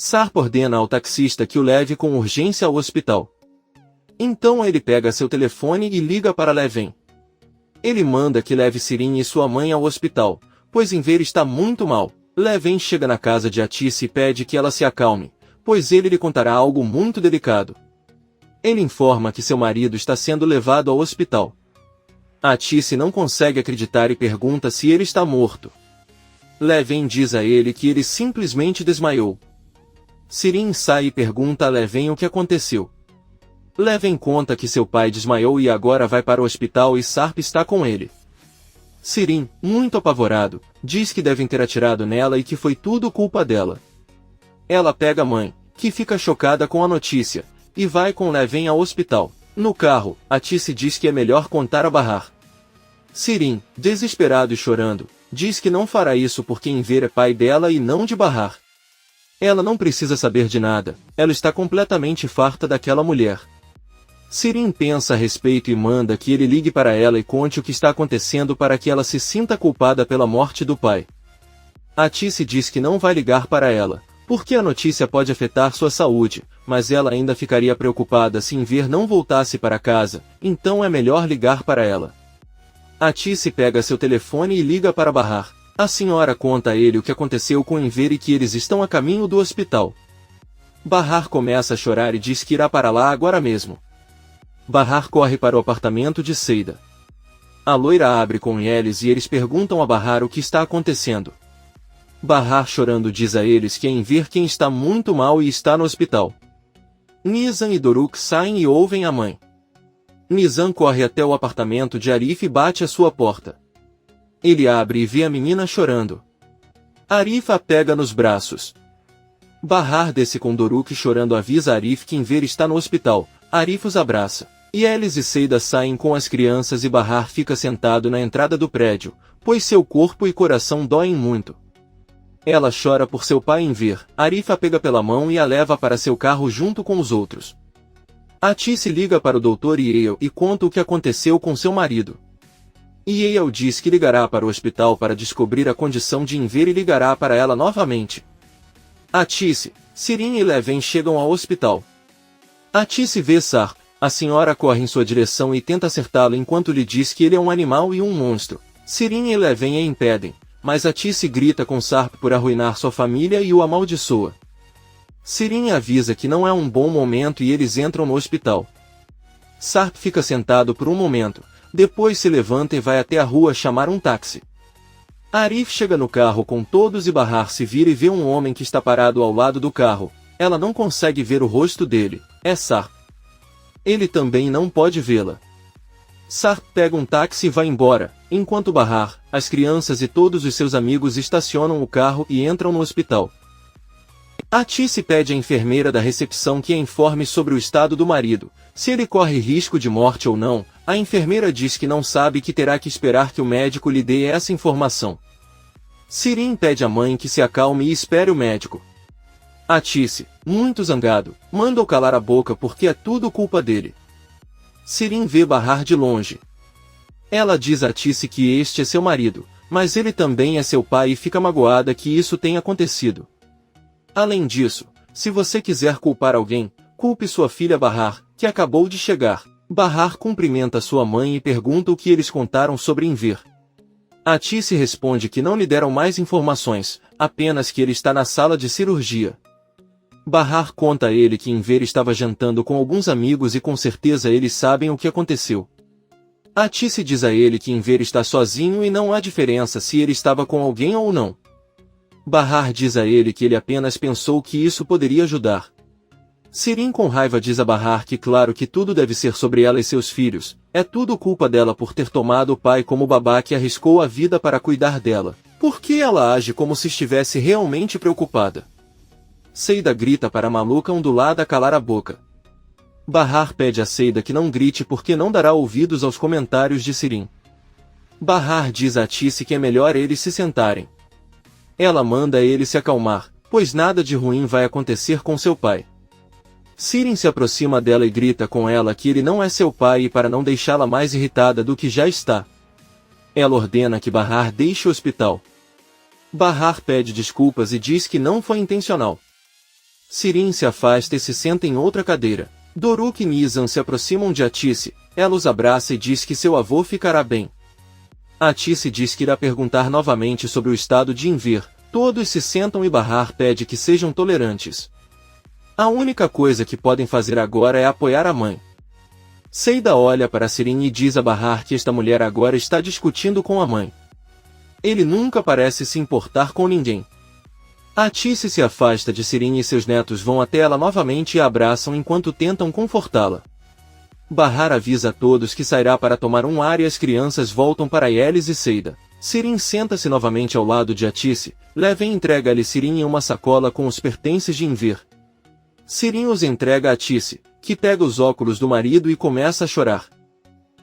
Sarp ordena ao taxista que o leve com urgência ao hospital. Então ele pega seu telefone e liga para Leven. Ele manda que leve Sirin e sua mãe ao hospital, pois Enver está muito mal. Leven chega na casa de Atice e pede que ela se acalme, pois ele lhe contará algo muito delicado. Ele informa que seu marido está sendo levado ao hospital. Atice não consegue acreditar e pergunta se ele está morto. Leven diz a ele que ele simplesmente desmaiou. Sirin sai e pergunta a Leven o que aconteceu. Leven conta que seu pai desmaiou e agora vai para o hospital e Sarp está com ele. Sirin, muito apavorado, diz que devem ter atirado nela e que foi tudo culpa dela. Ela pega a mãe, que fica chocada com a notícia, e vai com Leven ao hospital. No carro, Atice diz que é melhor contar a Bahar. Sirin, desesperado e chorando, diz que não fará isso porque Enver é pai dela e não de Bahar. Ela não precisa saber de nada, ela está completamente farta daquela mulher. Sirin pensa a respeito e manda que ele ligue para ela e conte o que está acontecendo para que ela se sinta culpada pela morte do pai. Atice diz que não vai ligar para ela, porque a notícia pode afetar sua saúde, mas ela ainda ficaria preocupada se Enver não voltasse para casa, então é melhor ligar para ela. Atice pega seu telefone e liga para Bahar. A senhora conta a ele o que aconteceu com Enver e que eles estão a caminho do hospital. Bahar começa a chorar e diz que irá para lá agora mesmo. Bahar corre para o apartamento de Seida. A loira abre com eles e eles perguntam a Bahar o que está acontecendo. Bahar chorando diz a eles que é Enver quem está muito mal e está no hospital. Nizam e Doruk saem e ouvem a mãe. Nizam corre até o apartamento de Arif e bate à sua porta. Ele abre e vê a menina chorando. Arif a pega nos braços. Bahar desce com Doruk chorando avisa Arif que Enver está no hospital. Arif os abraça. E eles e Seida saem com as crianças e Bahar fica sentado na entrada do prédio, pois seu corpo e coração doem muito. Ela chora por seu pai Enver. Arif a pega pela mão e a leva para seu carro junto com os outros. Atice liga para o Dr. Yale e conta o que aconteceu com seu marido. Yale diz que ligará para o hospital para descobrir a condição de Enver e ligará para ela novamente. Atice, Sirin e Leven chegam ao hospital. Atice vê Sarp. A senhora corre em sua direção e tenta acertá-lo enquanto lhe diz que ele é um animal e um monstro. Sirin e Leven a impedem, mas Atice grita com Sarp por arruinar sua família e o amaldiçoa. Sirin avisa que não é um bom momento e eles entram no hospital. Sarp fica sentado por um momento, depois se levanta e vai até a rua chamar um táxi. Arif chega no carro com todos e Bahar se vira e vê um homem que está parado ao lado do carro. Ela não consegue ver o rosto dele, é Sarp. Ele também não pode vê-la. Sarp pega um táxi e vai embora, enquanto Bahar, as crianças e todos os seus amigos estacionam o carro e entram no hospital. Atice pede à enfermeira da recepção que a informe sobre o estado do marido, se ele corre risco de morte ou não. A enfermeira diz que não sabe e que terá que esperar que o médico lhe dê essa informação. Sirin pede à mãe que se acalme e espere o médico. Atice, muito zangado, manda-o calar a boca porque é tudo culpa dele. Sirin vê Bahar de longe. Ela diz a Atice que este é seu marido, mas ele também é seu pai e fica magoada que isso tenha acontecido. Além disso, se você quiser culpar alguém, culpe sua filha Bahar, que acabou de chegar. Bahar cumprimenta sua mãe e pergunta o que eles contaram sobre Enver. Atice responde que não lhe deram mais informações, apenas que ele está na sala de cirurgia. Bahar conta a ele que Enver estava jantando com alguns amigos e com certeza eles sabem o que aconteceu. Atice diz a ele que Enver está sozinho e não há diferença se ele estava com alguém ou não. Bahar diz a ele que ele apenas pensou que isso poderia ajudar. Sirin com raiva diz a Bahar que claro que tudo deve ser sobre ela e seus filhos, é tudo culpa dela por ter tomado o pai como babá que arriscou a vida para cuidar dela. Por que ela age como se estivesse realmente preocupada? Seida grita para a maluca ondulada calar a boca. Bahar pede a Seida que não grite porque não dará ouvidos aos comentários de Sirin. Bahar diz a Atice que é melhor eles se sentarem. Ela manda ele se acalmar, pois nada de ruim vai acontecer com seu pai. Sirin se aproxima dela e grita com ela que ele não é seu pai e para não deixá-la mais irritada do que já está. Ela ordena que Bahar deixe o hospital. Bahar pede desculpas e diz que não foi intencional. Sirin se afasta e se senta em outra cadeira. Doruk e Nizam se aproximam de Atice, ela os abraça e diz que seu avô ficará bem. Atice diz que irá perguntar novamente sobre o estado de Enver. Todos se sentam e Bahar pede que sejam tolerantes. A única coisa que podem fazer agora é apoiar a mãe. Seida olha para Sirin e diz a Bahar que esta mulher agora está discutindo com a mãe. Ele nunca parece se importar com ninguém. Atice se afasta de Sirin e seus netos vão até ela novamente e a abraçam enquanto tentam confortá-la. Bahar avisa a todos que sairá para tomar um ar e as crianças voltam para Yelis e Seida. Sirin senta-se novamente ao lado de Atice, Leven entrega-lhe Sirin em uma sacola com os pertences de Enver. Sirin os entrega a Atice, que pega os óculos do marido e começa a chorar.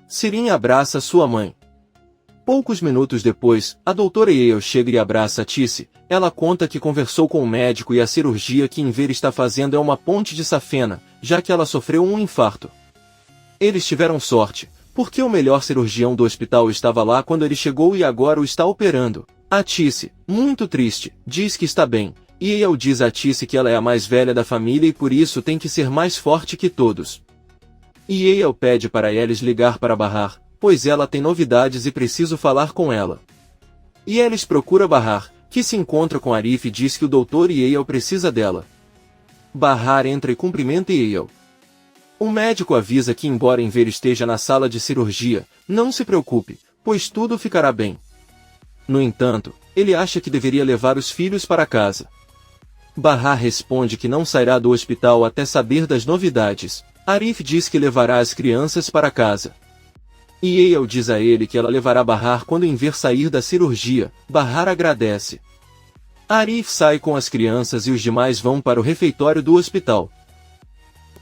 Sirin abraça sua mãe. Poucos minutos depois, a doutora Yale chega e abraça Atice. Ela conta que conversou com o médico e a cirurgia que Enver está fazendo é uma ponte de safena, já que ela sofreu um infarto. Eles tiveram sorte, porque o melhor cirurgião do hospital estava lá quando ele chegou e agora o está operando. Atice, muito triste, diz que está bem, e Yale diz a Atice que ela é a mais velha da família e por isso tem que ser mais forte que todos. E Yale pede para Yelis ligar para Bahar, pois ela tem novidades e preciso falar com ela. Yelis procura Bahar, que se encontra com Arif e diz que o Dr. Yale precisa dela. Bahar entra e cumprimenta Yale. O médico avisa que embora Enver esteja na sala de cirurgia, não se preocupe, pois tudo ficará bem. No entanto, ele acha que deveria levar os filhos para casa. Bahar responde que não sairá do hospital até saber das novidades. Arif diz que levará as crianças para casa. E Yale diz a ele que ela levará Bahar quando Enver sair da cirurgia. Bahar agradece. Arif sai com as crianças e os demais vão para o refeitório do hospital.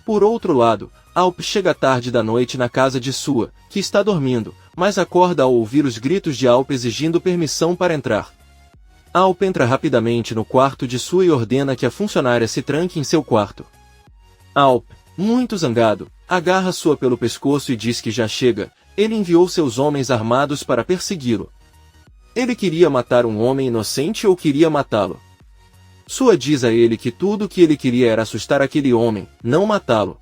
Por outro lado, Alp chega tarde da noite na casa de Sua, que está dormindo, mas acorda ao ouvir os gritos de Alp exigindo permissão para entrar. Alp entra rapidamente no quarto de Sua e ordena que a funcionária se tranque em seu quarto. Alp, muito zangado, agarra Sua pelo pescoço e diz que já chega. Ele enviou seus homens armados para persegui-lo. Ele queria matar um homem inocente ou queria matá-lo? Sua diz a ele que tudo o que ele queria era assustar aquele homem, não matá-lo.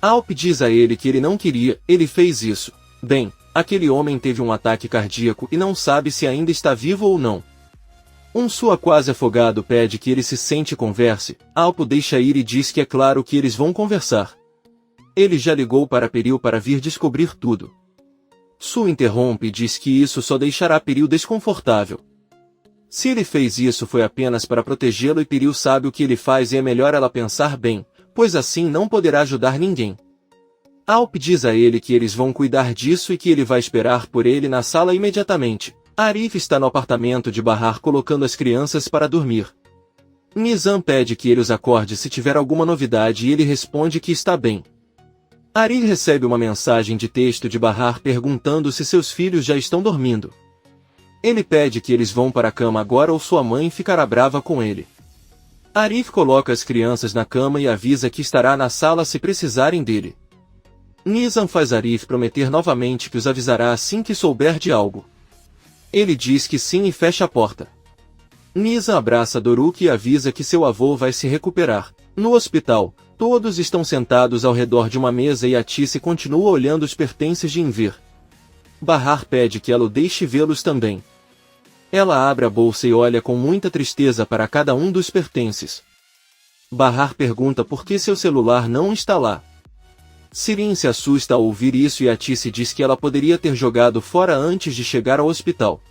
Alp diz a ele que ele não queria, ele fez isso. Bem, aquele homem teve um ataque cardíaco e não sabe se ainda está vivo ou não. Sua quase afogado pede que ele se sente e converse. Alp deixa ir e diz que é claro que eles vão conversar. Ele já ligou para Peril para vir descobrir tudo. Su interrompe e diz que isso só deixará Peril desconfortável. Se ele fez isso foi apenas para protegê-lo e Peril sabe o que ele faz e é melhor ela pensar bem, pois assim não poderá ajudar ninguém. Alp diz a ele que eles vão cuidar disso e que ele vai esperar por ele na sala imediatamente. Arif está no apartamento de Bahar colocando as crianças para dormir. Nizam pede que ele os acorde se tiver alguma novidade e ele responde que está bem. Arif recebe uma mensagem de texto de Bahar perguntando se seus filhos já estão dormindo. Ele pede que eles vão para a cama agora ou sua mãe ficará brava com ele. Arif coloca as crianças na cama e avisa que estará na sala se precisarem dele. Nizam faz Arif prometer novamente que os avisará assim que souber de algo. Ele diz que sim e fecha a porta. Nizam abraça Doruk e avisa que seu avô vai se recuperar. No hospital, todos estão sentados ao redor de uma mesa e Atice continua olhando os pertences de Enver. Bahar pede que ela o deixe vê-los também. Ela abre a bolsa e olha com muita tristeza para cada um dos pertences. Bahar pergunta por que seu celular não está lá. Sirin se assusta ao ouvir isso e Atice diz que ela poderia ter jogado fora antes de chegar ao hospital.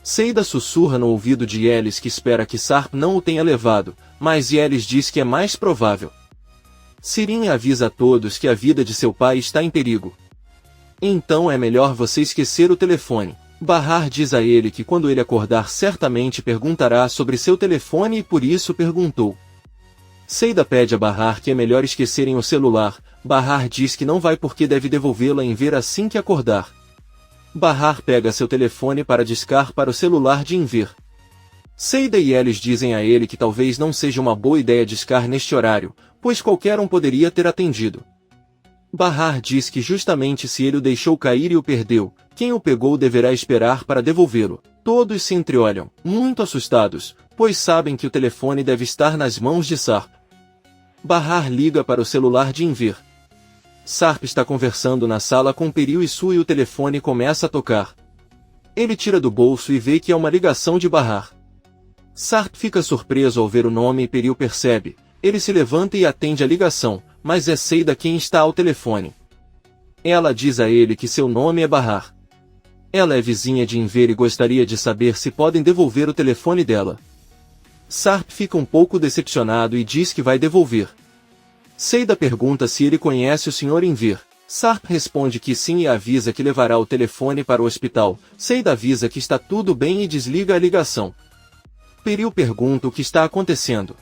Seida sussurra no ouvido de Yelis que espera que Sarp não o tenha levado, mas Yelis diz que é mais provável. Sirin avisa a todos que a vida de seu pai está em perigo. Então é melhor você esquecer o telefone. Bahar diz a ele que quando ele acordar certamente perguntará sobre seu telefone e por isso perguntou. Seida pede a Bahar que é melhor esquecerem o celular. Bahar diz que não vai porque deve devolvê-la em ver assim que acordar. Bahar pega seu telefone para discar para o celular de Enver. Seida e Yelis dizem a ele que talvez não seja uma boa ideia discar neste horário, pois qualquer um poderia ter atendido. Bahar diz que justamente se ele o deixou cair e o perdeu, quem o pegou deverá esperar para devolvê-lo. Todos se entreolham, muito assustados, pois sabem que o telefone deve estar nas mãos de Sarp. Bahar liga para o celular de Enver. Sarp está conversando na sala com Peril e Su e o telefone começa a tocar. Ele tira do bolso e vê que é uma ligação de Bahar. Sarp fica surpreso ao ver o nome e Peril percebe. Ele se levanta e atende a ligação, mas é Seida quem está ao telefone. Ela diz a ele que seu nome é Bahar. Ela é vizinha de Enver e gostaria de saber se podem devolver o telefone dela. Sarp fica um pouco decepcionado e diz que vai devolver. Seida pergunta se ele conhece o Sr. Enver. Sarp responde que sim e avisa que levará o telefone para o hospital. Seida avisa que está tudo bem e desliga a ligação. Peril pergunta o que está acontecendo.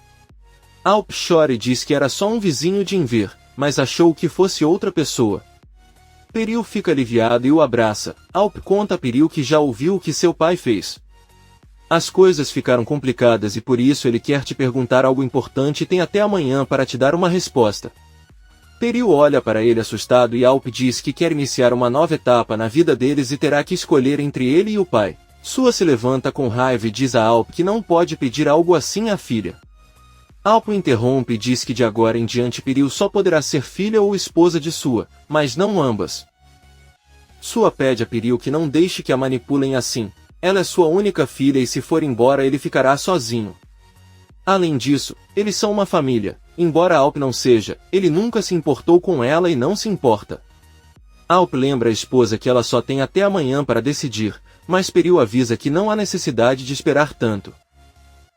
Alp chora e diz que era só um vizinho de Enver, mas achou que fosse outra pessoa. Peril fica aliviado e o abraça. Alp conta a Peril que já ouviu o que seu pai fez. As coisas ficaram complicadas e por isso ele quer te perguntar algo importante e tem até amanhã para te dar uma resposta. Peril olha para ele assustado e Alp diz que quer iniciar uma nova etapa na vida deles e terá que escolher entre ele e o pai. Sua se levanta com raiva e diz a Alp que não pode pedir algo assim à filha. Alp interrompe e diz que de agora em diante Peril só poderá ser filha ou esposa de Sua, mas não ambas. Sua pede a Peril que não deixe que a manipulem assim. Ela é sua única filha e se for embora ele ficará sozinho. Além disso, eles são uma família. Embora Alp não seja, ele nunca se importou com ela e não se importa. Alp lembra a esposa que ela só tem até amanhã para decidir, mas Peril avisa que não há necessidade de esperar tanto.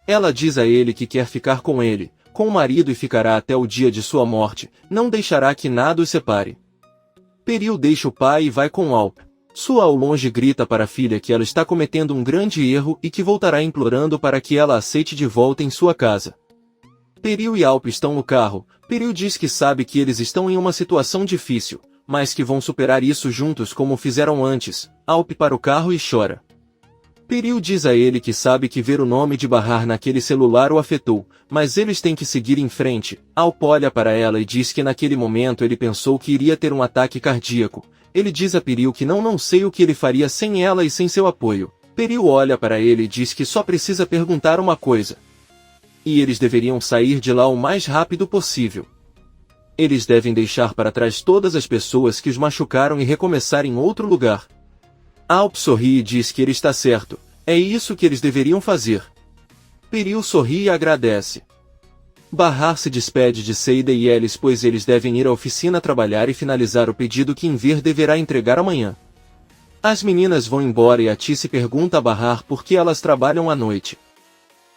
Ela diz a ele que quer ficar com ele, com o marido e ficará até o dia de sua morte, não deixará que nada os separe. Peril deixa o pai e vai com Alp. Sua ao longe grita para a filha que ela está cometendo um grande erro e que voltará implorando para que ela aceite de volta em sua casa. Peril e Alp estão no carro. Peril diz que sabe que eles estão em uma situação difícil, mas que vão superar isso juntos como fizeram antes. Alp para o carro e chora. Peril diz a ele que sabe que ver o nome de Bahar naquele celular o afetou, mas eles têm que seguir em frente. Alp olha para ela e diz que naquele momento ele pensou que iria ter um ataque cardíaco. Ele diz a Peril que não sei o que ele faria sem ela e sem seu apoio. Peril olha para ele e diz que só precisa perguntar uma coisa. E eles deveriam sair de lá o mais rápido possível. Eles devem deixar para trás todas as pessoas que os machucaram e recomeçar em outro lugar. Alp sorri e diz que ele está certo. É isso que eles deveriam fazer. Peril sorri e agradece. Bahar se despede de Seida e eles pois eles devem ir à oficina trabalhar e finalizar o pedido que Enver deverá entregar amanhã. As meninas vão embora e a Ti se pergunta a Bahar por que elas trabalham à noite.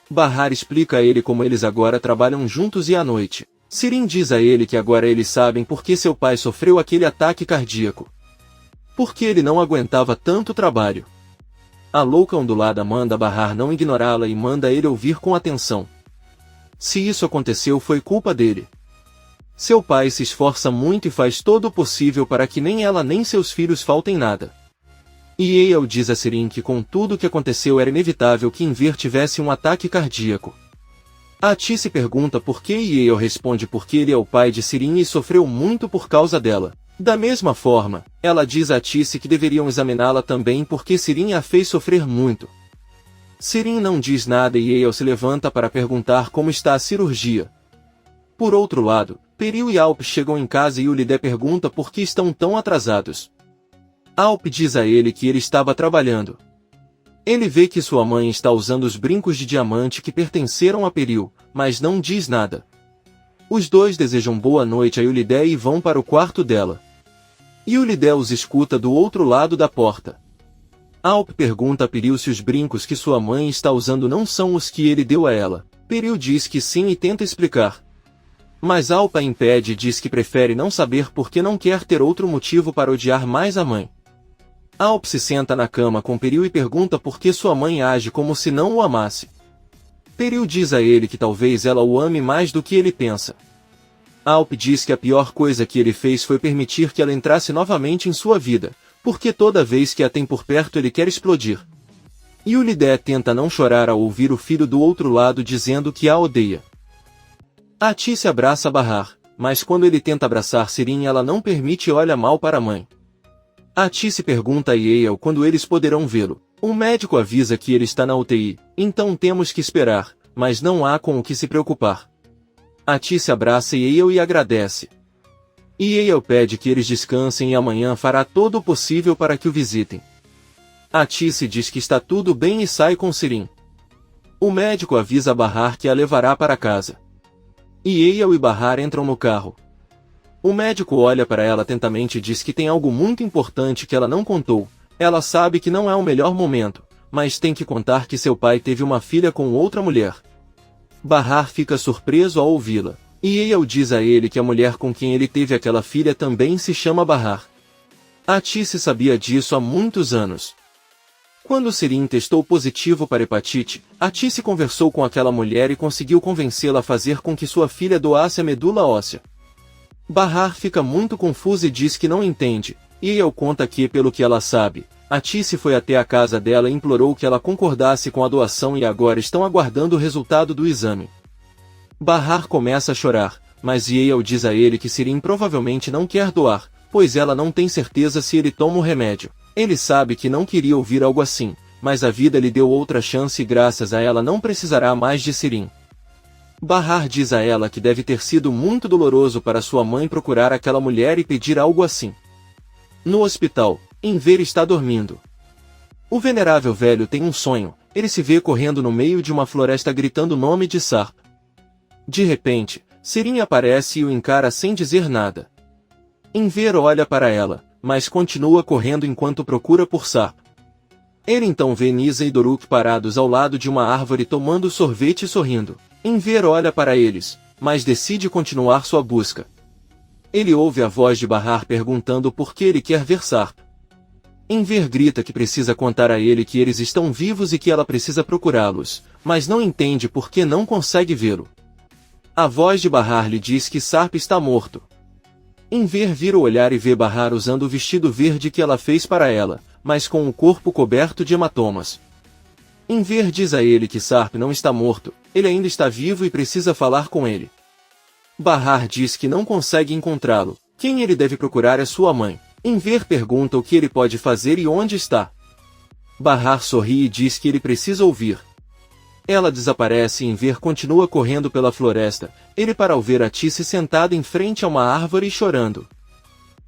Bahar explica a ele como eles agora trabalham juntos e à noite. Sirin diz a ele que agora eles sabem por que seu pai sofreu aquele ataque cardíaco. Porque ele não aguentava tanto trabalho. A louca ondulada manda Bahar não ignorá-la e manda ele ouvir com atenção. Se isso aconteceu foi culpa dele. Seu pai se esforça muito e faz todo o possível para que nem ela nem seus filhos faltem nada. E Eyal diz a Sirin que com tudo o que aconteceu era inevitável que Enver tivesse um ataque cardíaco. A Ti se pergunta por que e Eyal responde porque ele é o pai de Sirin e sofreu muito por causa dela. Da mesma forma, ela diz a Tice que deveriam examiná-la também porque Sirin a fez sofrer muito. Sirin não diz nada e Eyal se levanta para perguntar como está a cirurgia. Por outro lado, Peril e Alp chegam em casa e Ulidé pergunta por que estão tão atrasados. Alp diz a ele que ele estava trabalhando. Ele vê que sua mãe está usando os brincos de diamante que pertenceram a Peril, mas não diz nada. Os dois desejam boa noite a Ulidé e vão para o quarto dela. Ulidé os escuta do outro lado da porta. Alp pergunta a Peril se os brincos que sua mãe está usando não são os que ele deu a ela. Peril diz que sim e tenta explicar. Mas Alp a impede e diz que prefere não saber porque não quer ter outro motivo para odiar mais a mãe. Alp se senta na cama com Peril e pergunta por que sua mãe age como se não o amasse. Peril diz a ele que talvez ela o ame mais do que ele pensa. Alp diz que a pior coisa que ele fez foi permitir que ela entrasse novamente em sua vida, porque toda vez que a tem por perto ele quer explodir. Ulidé tenta não chorar ao ouvir o filho do outro lado dizendo que a odeia. A Ti se abraça a Bahar, mas quando ele tenta abraçar Sirin ela não permite e olha mal para a mãe. A Ti se pergunta a Eyal quando eles poderão vê-lo. Um médico avisa que ele está na UTI, então temos que esperar, mas não há com o que se preocupar. Atice abraça Yale e agradece. Yale pede que eles descansem e amanhã fará todo o possível para que o visitem. Atice diz que está tudo bem e sai com Sirin. O médico avisa Bahar que a levará para casa. Yale e Bahar entram no carro. O médico olha para ela atentamente e diz que tem algo muito importante que ela não contou. Ela sabe que não é o melhor momento, mas tem que contar que seu pai teve uma filha com outra mulher. Bahar fica surpreso ao ouvi-la. Yale diz a ele que a mulher com quem ele teve aquela filha também se chama Bahar. Atice sabia disso há muitos anos. Quando Sirin testou positivo para hepatite, Atice conversou com aquela mulher e conseguiu convencê-la a fazer com que sua filha doasse a medula óssea. Bahar fica muito confusa e diz que não entende, e Yale conta que, pelo que ela sabe, Atice foi até a casa dela e implorou que ela concordasse com a doação e agora estão aguardando o resultado do exame. Bahar começa a chorar, mas Yale diz a ele que Sirin provavelmente não quer doar, pois ela não tem certeza se ele toma o remédio. Ele sabe que não queria ouvir algo assim, mas a vida lhe deu outra chance e graças a ela não precisará mais de Sirin. Bahar diz a ela que deve ter sido muito doloroso para sua mãe procurar aquela mulher e pedir algo assim. No hospital, Enver está dormindo. O venerável velho tem um sonho, ele se vê correndo no meio de uma floresta gritando o nome de Sarp. De repente, Sirin aparece e o encara sem dizer nada. Enver olha para ela, mas continua correndo enquanto procura por Sarp. Ele então vê Nisa e Doruk parados ao lado de uma árvore tomando sorvete e sorrindo. Enver olha para eles, mas decide continuar sua busca. Ele ouve a voz de Bahar perguntando por que ele quer ver Sarp. Enver grita que precisa contar a ele que eles estão vivos e que ela precisa procurá-los, mas não entende por que não consegue vê-lo. A voz de Bahar lhe diz que Sarp está morto. Enver vira o olhar e vê Bahar usando o vestido verde que ela fez para ela, mas com o corpo coberto de hematomas. Enver diz a ele que Sarp não está morto, ele ainda está vivo e precisa falar com ele. Bahar diz que não consegue encontrá-lo. Quem ele deve procurar é sua mãe. Enver pergunta o que ele pode fazer e onde está. Bahar sorri e diz que ele precisa ouvir. Ela desaparece e Enver continua correndo pela floresta, ele para ao ver Atice sentada em frente a uma árvore e chorando.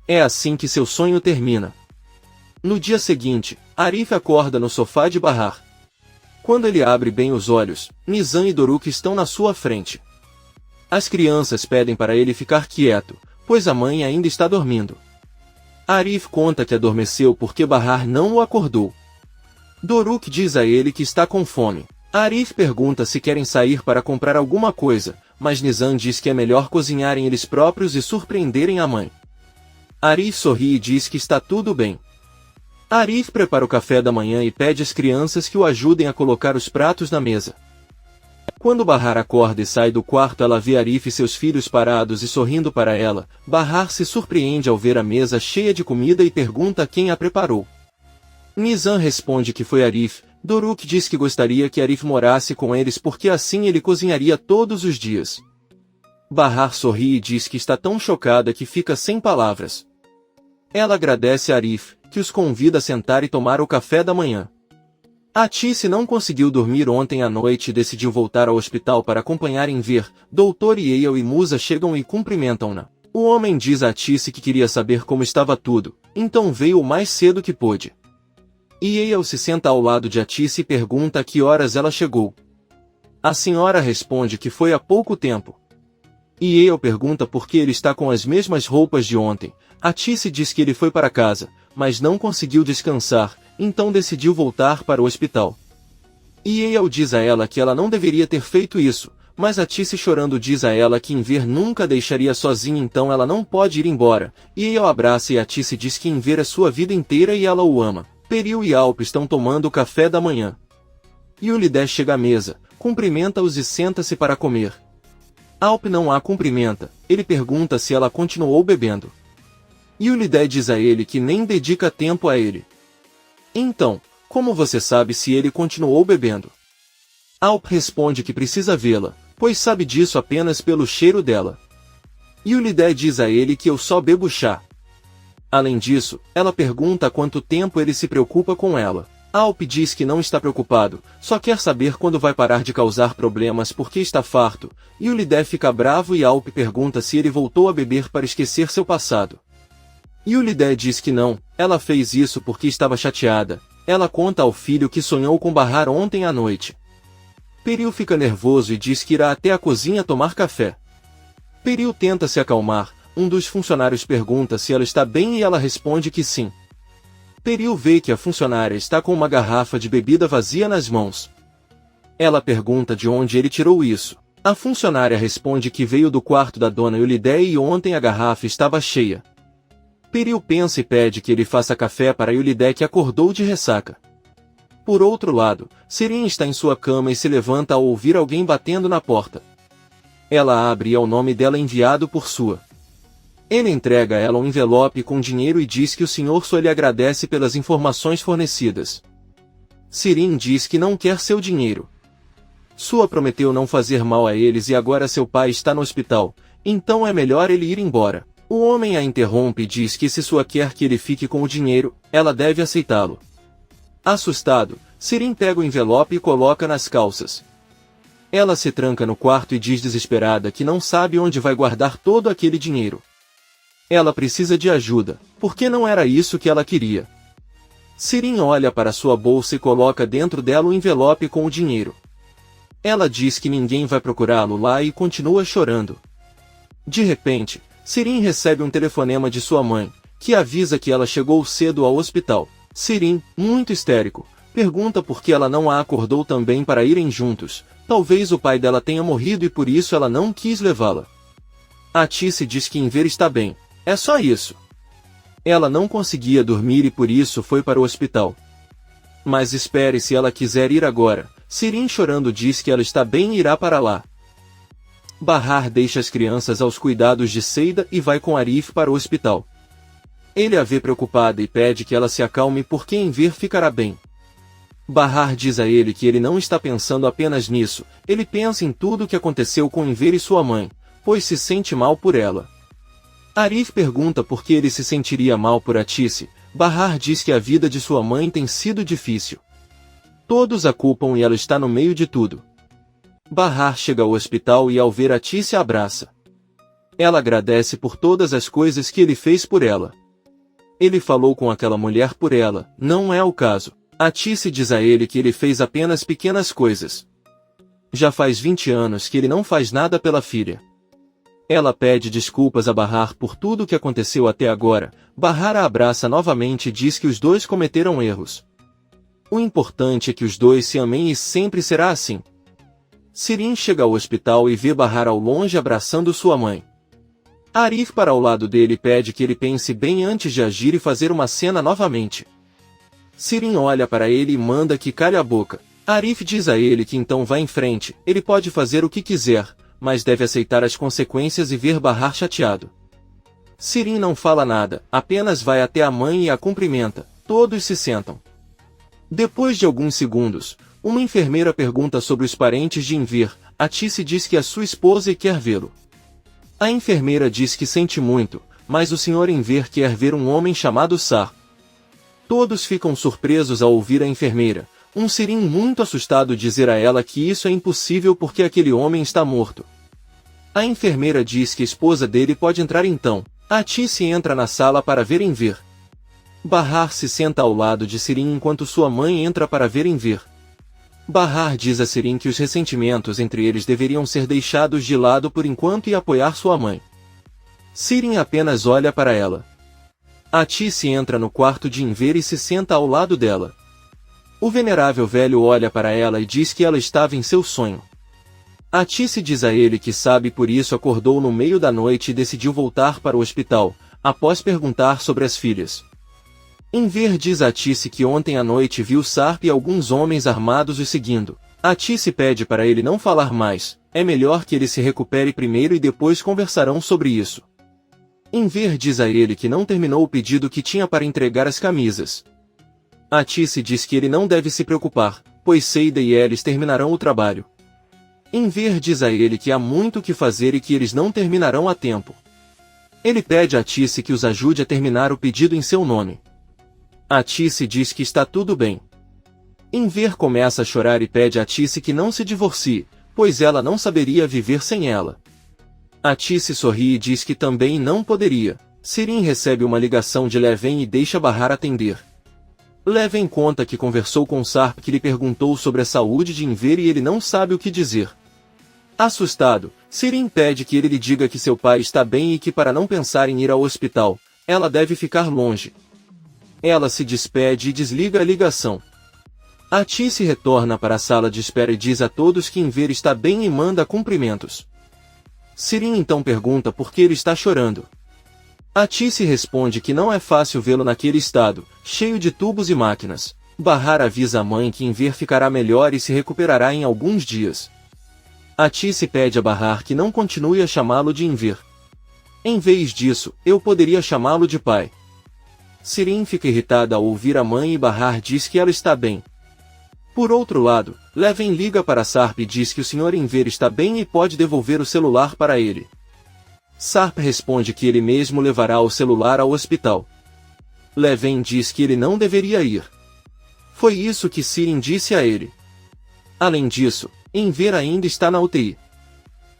É assim que seu sonho termina. No dia seguinte, Arif acorda no sofá de Bahar. Quando ele abre bem os olhos, Nizam e Doruk estão na sua frente. As crianças pedem para ele ficar quieto, pois a mãe ainda está dormindo. Arif conta que adormeceu porque Bahar não o acordou. Doruk diz a ele que está com fome. Arif pergunta se querem sair para comprar alguma coisa, mas Nizam diz que é melhor cozinharem eles próprios e surpreenderem a mãe. Arif sorri e diz que está tudo bem. Arif prepara o café da manhã e pede às crianças que o ajudem a colocar os pratos na mesa. Quando Bahar acorda e sai do quarto, ela vê Arif e seus filhos parados e sorrindo para ela. Bahar se surpreende ao ver a mesa cheia de comida e pergunta quem a preparou. Nizam responde que foi Arif. Doruk diz que gostaria que Arif morasse com eles porque assim ele cozinharia todos os dias. Bahar sorri e diz que está tão chocada que fica sem palavras. Ela agradece a Arif, que os convida a sentar e tomar o café da manhã. Atice não conseguiu dormir ontem à noite e decidiu voltar ao hospital para acompanhar Enver. Dr. Yale e Musa chegam e cumprimentam-na. O homem diz a Atice que queria saber como estava tudo, então veio o mais cedo que pôde. Yale se senta ao lado de Atice e pergunta a que horas ela chegou. A senhora responde que foi há pouco tempo. Yale pergunta por que ele está com as mesmas roupas de ontem. Atice diz que ele foi para casa, mas não conseguiu descansar, então decidiu voltar para o hospital. Yale diz a ela que ela não deveria ter feito isso, mas Atice chorando diz a ela que Enver nunca a deixaria sozinha, então ela não pode ir embora. Yale abraça e Atice diz que Enver é sua vida inteira e ela o ama. Peril e Alp estão tomando o café da manhã. Yulidé chega à mesa, cumprimenta-os e senta-se para comer. Alp não a cumprimenta, ele pergunta se ela continuou bebendo. Yulidé diz a ele que nem dedica tempo a ele. Então, como você sabe se ele continuou bebendo? Alp responde que precisa vê-la, pois sabe disso apenas pelo cheiro dela. Yulidé diz a ele que eu só bebo chá. Além disso, ela pergunta há quanto tempo ele se preocupa com ela. Alp diz que não está preocupado, só quer saber quando vai parar de causar problemas porque está farto, e o Lidé fica bravo e Alp pergunta se ele voltou a beber para esquecer seu passado. E o Lidé diz que não, ela fez isso porque estava chateada. Ela conta ao filho que sonhou com Bahar ontem à noite. Peril fica nervoso e diz que irá até a cozinha tomar café. Peril tenta se acalmar, um dos funcionários pergunta se ela está bem e ela responde que sim. Peril vê que a funcionária está com uma garrafa de bebida vazia nas mãos. Ela pergunta de onde ele tirou isso. A funcionária responde que veio do quarto da dona Eulidé e ontem a garrafa estava cheia. Peril pensa e pede que ele faça café para Eulidé que acordou de ressaca. Por outro lado, Sirin está em sua cama e se levanta ao ouvir alguém batendo na porta. Ela abre e é o nome dela enviado por sua. Ele entrega a ela um envelope com dinheiro e diz que o Senhor só lhe agradece pelas informações fornecidas. Sirin diz que não quer seu dinheiro. Sua prometeu não fazer mal a eles e agora seu pai está no hospital, então é melhor ele ir embora. O homem a interrompe e diz que se Sua quer que ele fique com o dinheiro, ela deve aceitá-lo. Assustado, Sirin pega o envelope e coloca nas calças. Ela se tranca no quarto e diz desesperada que não sabe onde vai guardar todo aquele dinheiro. Ela precisa de ajuda, porque não era isso que ela queria. Sirin olha para sua bolsa e coloca dentro dela o envelope com o dinheiro. Ela diz que ninguém vai procurá-lo lá e continua chorando. De repente, Sirin recebe um telefonema de sua mãe, que avisa que ela chegou cedo ao hospital. Sirin, muito histérico, pergunta por que ela não a acordou também para irem juntos. Talvez o pai dela tenha morrido e por isso ela não quis levá-la. Atice diz que Enver está bem. É só isso. Ela não conseguia dormir e por isso foi para o hospital. Mas espere, se ela quiser ir agora. Sirin chorando diz que ela está bem e irá para lá. Bahar deixa as crianças aos cuidados de Seida e vai com Arif para o hospital. Ele a vê preocupada e pede que ela se acalme porque Enver ficará bem. Bahar diz a ele que ele não está pensando apenas nisso, ele pensa em tudo o que aconteceu com Enver e sua mãe, pois se sente mal por ela. Arif pergunta por que ele se sentiria mal por Atice. Bahar diz que a vida de sua mãe tem sido difícil. Todos a culpam e ela está no meio de tudo. Bahar chega ao hospital e ao ver Atice a abraça. Ela agradece por todas as coisas que ele fez por ela. Ele falou com aquela mulher por ela, não é o caso. Atice diz a ele que ele fez apenas pequenas coisas. Já faz 20 anos que ele não faz nada pela filha. Ela pede desculpas a Bahar por tudo o que aconteceu até agora. Bahar a abraça novamente e diz que os dois cometeram erros. O importante é que os dois se amem e sempre será assim. Sirin chega ao hospital e vê Bahar ao longe abraçando sua mãe. Arif para ao lado dele pede que ele pense bem antes de agir e fazer uma cena novamente. Sirin olha para ele e manda que calhe a boca. Arif diz a ele que então vá em frente, ele pode fazer o que quiser, mas deve aceitar as consequências e ver Bahar chateado. Sirin não fala nada, apenas vai até a mãe e a cumprimenta. Todos se sentam. Depois de alguns segundos, uma enfermeira pergunta sobre os parentes de Enver. Atice diz que é sua esposa e quer vê-lo. A enfermeira diz que sente muito, mas o Sr. Enver quer ver um homem chamado Sar. Todos ficam surpresos ao ouvir a enfermeira. Sirin muito assustado dizer a ela que isso é impossível porque aquele homem está morto. A enfermeira diz que a esposa dele pode entrar então. Atice entra na sala para ver Enver. Bahar se senta ao lado de Sirin enquanto sua mãe entra para ver Enver. Bahar diz a Sirin que os ressentimentos entre eles deveriam ser deixados de lado por enquanto e apoiar sua mãe. Sirin apenas olha para ela. Atice entra no quarto de Enver e se senta ao lado dela. O venerável velho olha para ela e diz que ela estava em seu sonho. Atice diz a ele que sabe por isso acordou no meio da noite e decidiu voltar para o hospital, após perguntar sobre as filhas. Enver diz a Atice que ontem à noite viu Sarp e alguns homens armados o seguindo. Atice pede para ele não falar mais, é melhor que ele se recupere primeiro e depois conversarão sobre isso. Enver diz a ele que não terminou o pedido que tinha para entregar as camisas. Atice diz que ele não deve se preocupar, pois Seida e eles terminarão o trabalho. Enver diz a ele que há muito o que fazer e que eles não terminarão a tempo. Ele pede a Atice que os ajude a terminar o pedido em seu nome. Atice diz que está tudo bem. Enver começa a chorar e pede a Tice que não se divorcie, pois ela não saberia viver sem ela. A Tice sorri e diz que também não poderia. Sirin recebe uma ligação de Leven e deixa Bahar atender. Leven conta que conversou com Sarp, que lhe perguntou sobre a saúde de Enver e ele não sabe o que dizer. Assustado, Sirin pede que ele lhe diga que seu pai está bem e que para não pensar em ir ao hospital, ela deve ficar longe. Ela se despede e desliga a ligação. A Tice retorna para a sala de espera e diz a todos que Enver está bem e manda cumprimentos. Sirin então pergunta por que ele está chorando. A Tice responde que não é fácil vê-lo naquele estado, cheio de tubos e máquinas. Bahar avisa a mãe que Enver ficará melhor e se recuperará em alguns dias. A Tice pede a Bahar que não continue a chamá-lo de Enver. Em vez disso, eu poderia chamá-lo de pai. Sirin fica irritada ao ouvir a mãe e Bahar diz que ela está bem. Por outro lado, Leven liga para Sarp e diz que o Sr. Enver está bem e pode devolver o celular para ele. Sarp responde que ele mesmo levará o celular ao hospital. Leven diz que ele não deveria ir. Foi isso que Sirin disse a ele. Além disso, Enver ainda está na UTI.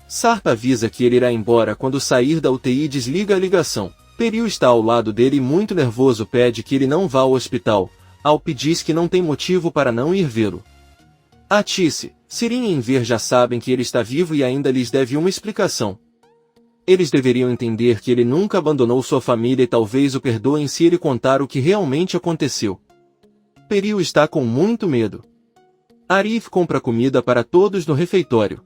Sarp avisa que ele irá embora quando sair da UTI e desliga a ligação. Periu está ao lado dele e muito nervoso pede que ele não vá ao hospital. Alp diz que não tem motivo para não ir vê-lo. A Tice, Sirin e Enver já sabem que ele está vivo e ainda lhes deve uma explicação. Eles deveriam entender que ele nunca abandonou sua família e talvez o perdoem se ele contar o que realmente aconteceu. Periu está com muito medo. Arif compra comida para todos no refeitório.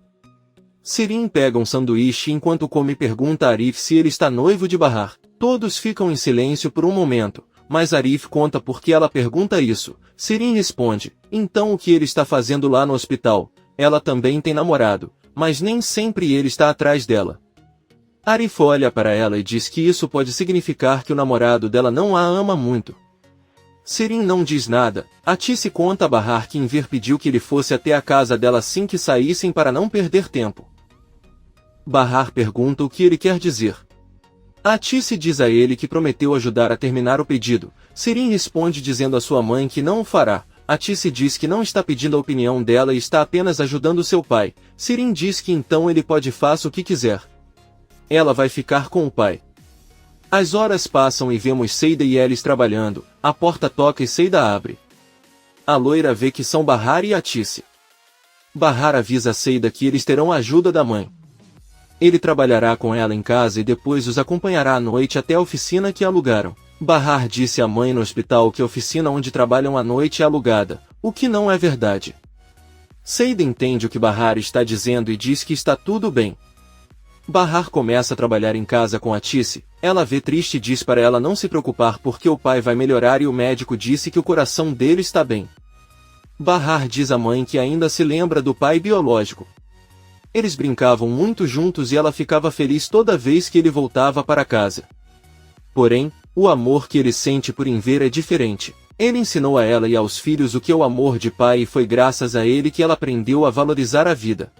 Sirin pega um sanduíche enquanto come e pergunta a Arif se ele está noivo de Bahar. Todos ficam em silêncio por um momento, mas Arif conta por que ela pergunta isso. Sirin responde, então o que ele está fazendo lá no hospital? Ela também tem namorado, mas nem sempre ele está atrás dela. Arif olha para ela e diz que isso pode significar que o namorado dela não a ama muito. Sirin não diz nada. A Tice conta a Bahar que Enver pediu que ele fosse até a casa dela assim que saíssem para não perder tempo. Bahar pergunta o que ele quer dizer. A Tice diz a ele que prometeu ajudar a terminar o pedido. Sirin responde dizendo à sua mãe que não o fará. A Tice diz que não está pedindo a opinião dela e está apenas ajudando seu pai. Sirin diz que então ele pode fazer o que quiser. Ela vai ficar com o pai. As horas passam e vemos Seida e Elis trabalhando. A porta toca e Seida abre. A loira vê que são Bahar e a Tice. Bahar avisa a Seida que eles terão a ajuda da mãe. Ele trabalhará com ela em casa e depois os acompanhará à noite até a oficina que alugaram. Bahar disse à mãe no hospital que a oficina onde trabalham à noite é alugada, o que não é verdade. Seida entende o que Bahar está dizendo e diz que está tudo bem. Bahar começa a trabalhar em casa com a Tice. Ela vê triste e diz para ela não se preocupar porque o pai vai melhorar e o médico disse que o coração dele está bem. Bahar diz à mãe que ainda se lembra do pai biológico. Eles brincavam muito juntos e ela ficava feliz toda vez que ele voltava para casa. Porém, o amor que ele sente por Enver é diferente. Ele ensinou a ela e aos filhos o que é o amor de pai e foi graças a ele que ela aprendeu a valorizar a vida.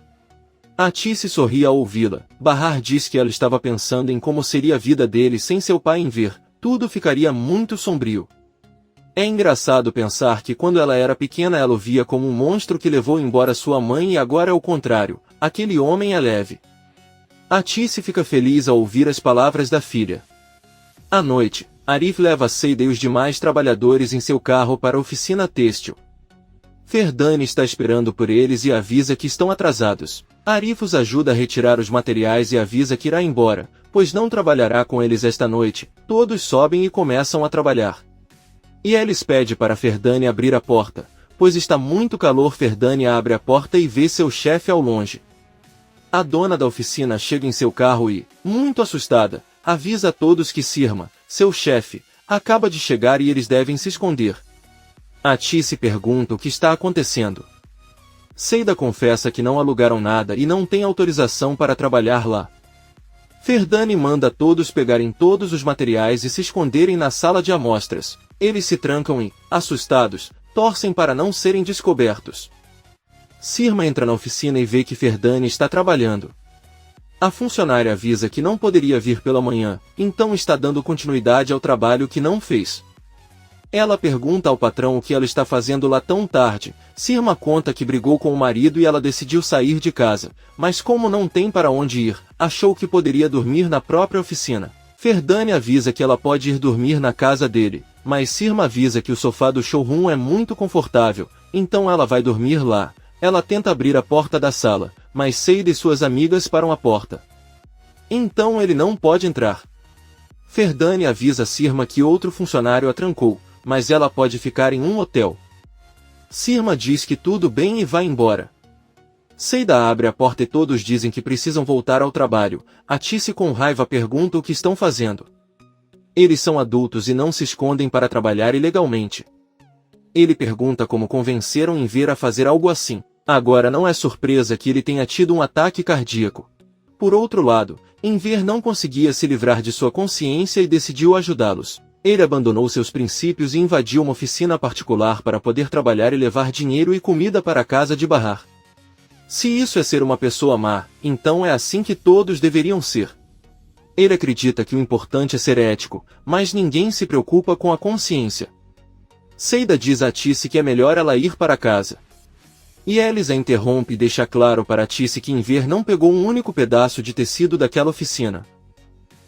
A Tice sorri ao ouvi-la. Bahar diz que ela estava pensando em como seria a vida dele sem seu pai Enver. Tudo ficaria muito sombrio. É engraçado pensar que quando ela era pequena ela o via como um monstro que levou embora sua mãe e agora é o contrário. Aquele homem é leve. A Tice fica feliz ao ouvir as palavras da filha. À noite, Arif leva Seida e os demais trabalhadores em seu carro para a oficina têxtil. Ferdane está esperando por eles e avisa que estão atrasados. Arif os ajuda a retirar os materiais e avisa que irá embora, pois não trabalhará com eles esta noite. Todos sobem e começam a trabalhar. E Elis pede para Ferdane abrir a porta, pois está muito calor. Ferdane abre a porta e vê seu chefe ao longe. A dona da oficina chega em seu carro e, muito assustada, avisa a todos que Sirma, seu chefe, acaba de chegar e eles devem se esconder. A Tice pergunta o que está acontecendo. Seida confessa que não alugaram nada e não tem autorização para trabalhar lá. Ferdane manda todos pegarem todos os materiais e se esconderem na sala de amostras. Eles se trancam e, assustados, torcem para não serem descobertos. Sirma entra na oficina e vê que Ferdane está trabalhando. A funcionária avisa que não poderia vir pela manhã, então está dando continuidade ao trabalho que não fez. Ela pergunta ao patrão o que ela está fazendo lá tão tarde. Sirma conta que brigou com o marido e ela decidiu sair de casa, mas como não tem para onde ir, achou que poderia dormir na própria oficina. Ferdane avisa que ela pode ir dormir na casa dele, mas Sirma avisa que o sofá do showroom é muito confortável, então ela vai dormir lá. Ela tenta abrir a porta da sala, mas Seida e suas amigas param a porta. Então ele não pode entrar. Ferdane avisa Sirma que outro funcionário a trancou, mas ela pode ficar em um hotel. Sirma diz que tudo bem e vai embora. Seida abre a porta e todos dizem que precisam voltar ao trabalho. Atice com raiva pergunta o que estão fazendo. Eles são adultos e não se escondem para trabalhar ilegalmente. Ele pergunta como convenceram Enver a fazer algo assim. Agora não é surpresa que ele tenha tido um ataque cardíaco. Por outro lado, Enver não conseguia se livrar de sua consciência e decidiu ajudá-los. Ele abandonou seus princípios e invadiu uma oficina particular para poder trabalhar e levar dinheiro e comida para a casa de Bahar. Se isso é ser uma pessoa má, então é assim que todos deveriam ser. Ele acredita que o importante é ser ético, mas ninguém se preocupa com a consciência. Seida diz a Atice que é melhor ela ir para casa. E Elis a interrompe e deixa claro para Atice que Enver não pegou um único pedaço de tecido daquela oficina.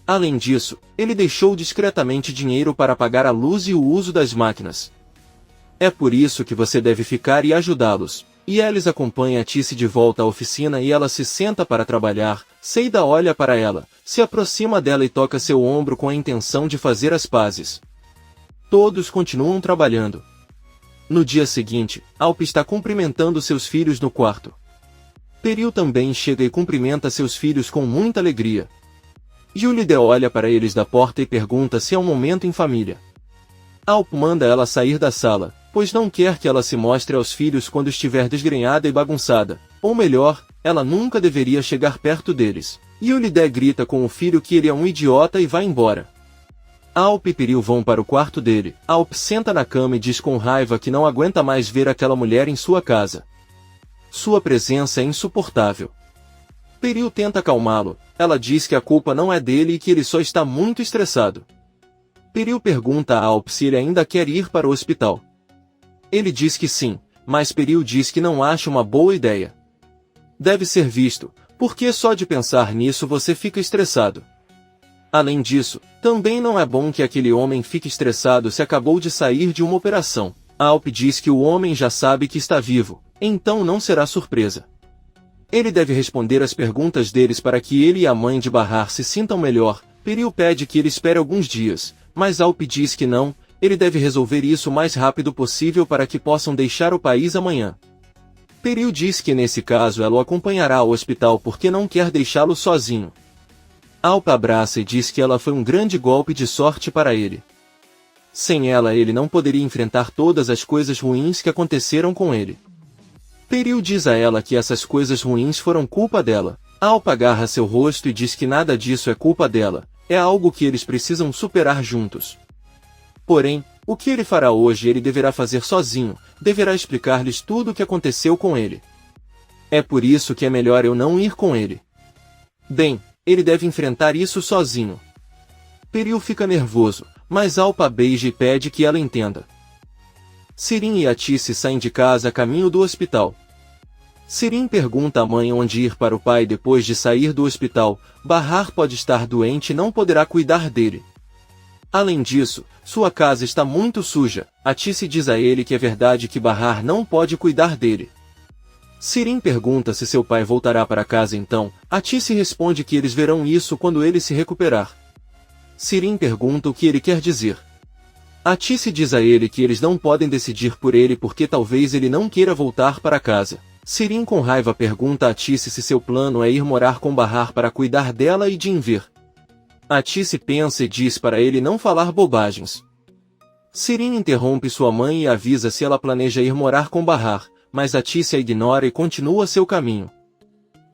Além disso, ele deixou discretamente dinheiro para pagar a luz e o uso das máquinas. É por isso que você deve ficar e ajudá-los. E Elis acompanha Atice de volta à oficina e ela se senta para trabalhar. Seida olha para ela, se aproxima dela e toca seu ombro com a intenção de fazer as pazes. Todos continuam trabalhando. No dia seguinte, Alp está cumprimentando seus filhos no quarto. Peril também chega e cumprimenta seus filhos com muita alegria. Julide olha para eles da porta e pergunta se é um momento em família. Alp manda ela sair da sala, pois não quer que ela se mostre aos filhos quando estiver desgrenhada e bagunçada, ou melhor, ela nunca deveria chegar perto deles. Julide grita com o filho que ele é um idiota e vai embora. Alp e Peril vão para o quarto dele. Alp senta na cama e diz com raiva que não aguenta mais ver aquela mulher em sua casa. Sua presença é insuportável. Peril tenta acalmá-lo. Ela diz que a culpa não é dele e que ele só está muito estressado. Peril pergunta a Alp se ele ainda quer ir para o hospital. Ele diz que sim, mas Peril diz que não acha uma boa ideia. Deve ser visto, porque só de pensar nisso você fica estressado. Além disso, também não é bom que aquele homem fique estressado se acabou de sair de uma operação. Alp diz que o homem já sabe que está vivo, então não será surpresa. Ele deve responder às perguntas deles para que ele e a mãe de Bahar se sintam melhor. Peril pede que ele espere alguns dias, mas Alp diz que não, ele deve resolver isso o mais rápido possível para que possam deixar o país amanhã. Peril diz que nesse caso ela o acompanhará ao hospital porque não quer deixá-lo sozinho. Alp abraça e diz que ela foi um grande golpe de sorte para ele. Sem ela ele não poderia enfrentar todas as coisas ruins que aconteceram com ele. Peril diz a ela que essas coisas ruins foram culpa dela. Alp agarra seu rosto e diz que nada disso é culpa dela, é algo que eles precisam superar juntos. Porém, o que ele fará hoje ele deverá fazer sozinho, deverá explicar-lhes tudo o que aconteceu com ele. É por isso que é melhor eu não ir com ele. Bem, ele deve enfrentar isso sozinho. Peril fica nervoso, mas Alp a beija e pede que ela entenda. Sirin e Atice saem de casa a caminho do hospital. Sirin pergunta à mãe onde ir para o pai depois de sair do hospital. Bahar pode estar doente e não poderá cuidar dele. Além disso, sua casa está muito suja. Atice diz a ele que é verdade que Bahar não pode cuidar dele. Sirin pergunta se seu pai voltará para casa então. Atice responde que eles verão isso quando ele se recuperar. Sirin pergunta o que ele quer dizer. Atice diz a ele que eles não podem decidir por ele porque talvez ele não queira voltar para casa. Sirin com raiva pergunta a Atice se seu plano é ir morar com Bahar para cuidar dela e de Enver. Atice pensa e diz para ele não falar bobagens. Sirin interrompe sua mãe e avisa se ela planeja ir morar com Bahar, mas Atice a ignora e continua seu caminho.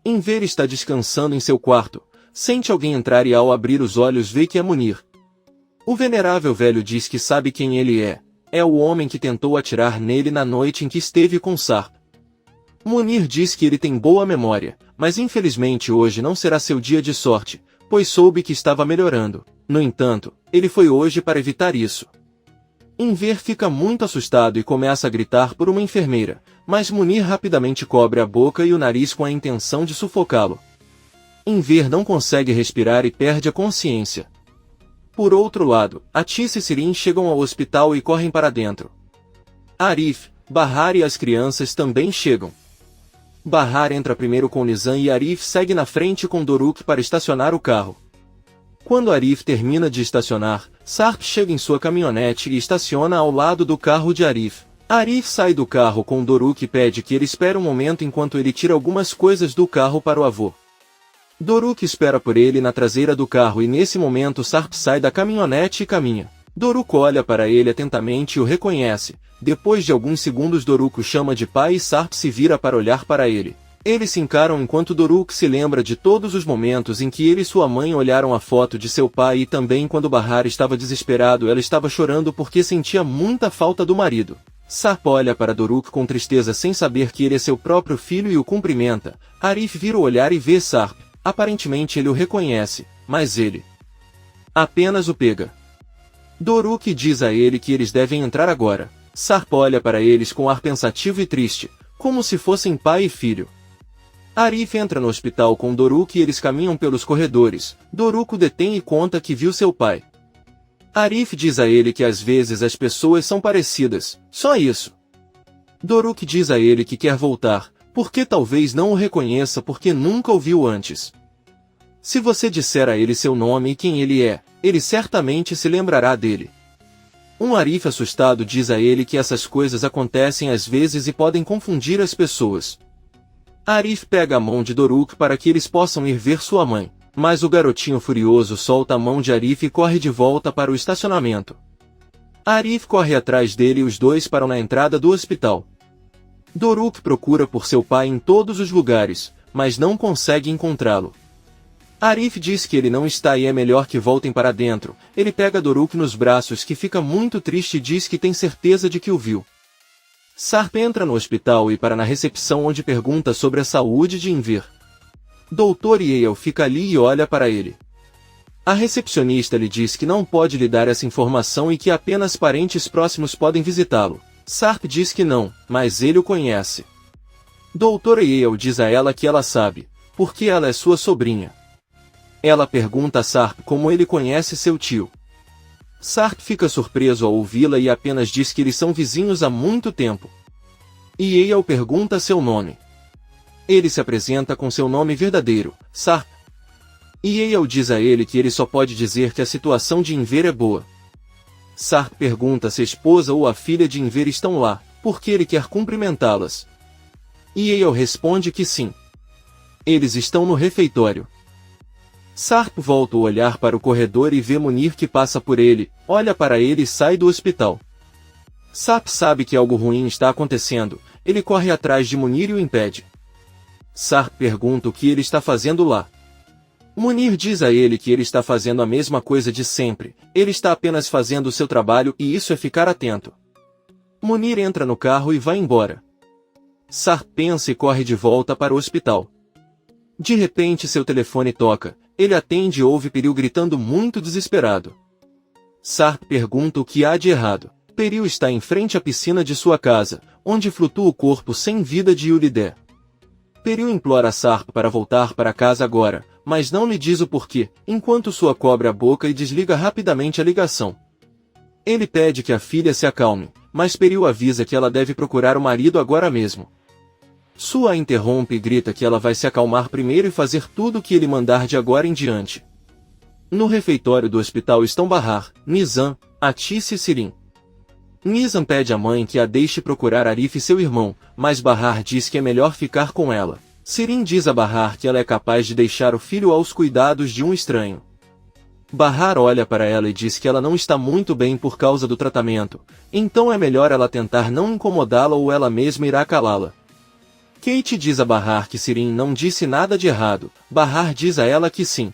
Enver está descansando em seu quarto, sente alguém entrar e ao abrir os olhos vê que é Munir. O venerável velho diz que sabe quem ele é o homem que tentou atirar nele na noite em que esteve com Sarp. Munir diz que ele tem boa memória, mas infelizmente hoje não será seu dia de sorte, pois soube que estava melhorando. No entanto, ele foi hoje para evitar isso. Enver fica muito assustado e começa a gritar por uma enfermeira, mas Munir rapidamente cobre a boca e o nariz com a intenção de sufocá-lo. Enver não consegue respirar e perde a consciência. Por outro lado, Atis e Sirin chegam ao hospital e correm para dentro. Arif, Bahar e as crianças também chegam. Bahar entra primeiro com Nizam e Arif segue na frente com Doruk para estacionar o carro. Quando Arif termina de estacionar, Sarp chega em sua caminhonete e estaciona ao lado do carro de Arif. Arif sai do carro com Doruk e pede que ele espere um momento enquanto ele tira algumas coisas do carro para o avô. Doruk espera por ele na traseira do carro e nesse momento Sarp sai da caminhonete e caminha. Doruk olha para ele atentamente e o reconhece. Depois de alguns segundos Doruk o chama de pai e Sarp se vira para olhar para ele. Eles se encaram enquanto Doruk se lembra de todos os momentos em que ele e sua mãe olharam a foto de seu pai e também quando Bahar estava desesperado ela estava chorando porque sentia muita falta do marido. Sarp olha para Doruk com tristeza sem saber que ele é seu próprio filho e o cumprimenta. Arif vira o olhar e vê Sarp. Aparentemente ele o reconhece, mas ele apenas o pega. Doruk diz a ele que eles devem entrar agora. Sarp olha para eles com ar pensativo e triste, como se fossem pai e filho. Arif entra no hospital com Doruk e eles caminham pelos corredores. Doruk o detém e conta que viu seu pai. Arif diz a ele que às vezes as pessoas são parecidas, só isso. Doruk diz a ele que quer voltar, porque talvez não o reconheça porque nunca o viu antes. Se você disser a ele seu nome e quem ele é, ele certamente se lembrará dele. Arif assustado diz a ele que essas coisas acontecem às vezes e podem confundir as pessoas. Arif pega a mão de Doruk para que eles possam ir ver sua mãe, mas o garotinho furioso solta a mão de Arif e corre de volta para o estacionamento. Arif corre atrás dele e os dois param na entrada do hospital. Doruk procura por seu pai em todos os lugares, mas não consegue encontrá-lo. Arif diz que ele não está e é melhor que voltem para dentro. Ele pega Doruk nos braços que fica muito triste e diz que tem certeza de que o viu. Sarp entra no hospital e para na recepção onde pergunta sobre a saúde de Enver. Dr. Yale fica ali e olha para ele. A recepcionista lhe diz que não pode lhe dar essa informação e que apenas parentes próximos podem visitá-lo. Sarp diz que não, mas ele o conhece. Dr. Yale diz a ela que ela sabe, porque ela é sua sobrinha. Ela pergunta a Sarp como ele conhece seu tio. Sarp fica surpreso ao ouvi-la e apenas diz que eles são vizinhos há muito tempo. Yale pergunta seu nome. Ele se apresenta com seu nome verdadeiro, Sarp. Yale diz a ele que ele só pode dizer que a situação de Enver é boa. Sarp pergunta se a esposa ou a filha de Enver estão lá, porque ele quer cumprimentá-las. Yale responde que sim. Eles estão no refeitório. Sarp volta o olhar para o corredor e vê Munir que passa por ele, olha para ele e sai do hospital. Sarp sabe que algo ruim está acontecendo, ele corre atrás de Munir e o impede. Sarp pergunta o que ele está fazendo lá. Munir diz a ele que ele está fazendo a mesma coisa de sempre, ele está apenas fazendo o seu trabalho e isso é ficar atento. Munir entra no carro e vai embora. Sarp pensa e corre de volta para o hospital. De repente seu telefone toca, ele atende e ouve Peril gritando muito desesperado. Sarp pergunta o que há de errado. Peril está em frente à piscina de sua casa, onde flutua o corpo sem vida de Yulidé. Peril implora a Sarp para voltar para casa agora, mas não lhe diz o porquê, enquanto sua cobre a boca e desliga rapidamente a ligação. Ele pede que a filha se acalme, mas Peril avisa que ela deve procurar o marido agora mesmo. Sua a interrompe e grita que ela vai se acalmar primeiro e fazer tudo o que ele mandar de agora em diante. No refeitório do hospital estão Bahar, Nizam, Atis e Sirin. Nizam pede à mãe que a deixe procurar Arif e seu irmão, mas Bahar diz que é melhor ficar com ela. Sirin diz a Bahar que ela é capaz de deixar o filho aos cuidados de um estranho. Bahar olha para ela e diz que ela não está muito bem por causa do tratamento, então é melhor ela tentar não incomodá-la ou ela mesma irá calá-la. Kate diz a Bahar que Sirin não disse nada de errado, Bahar diz a ela que sim.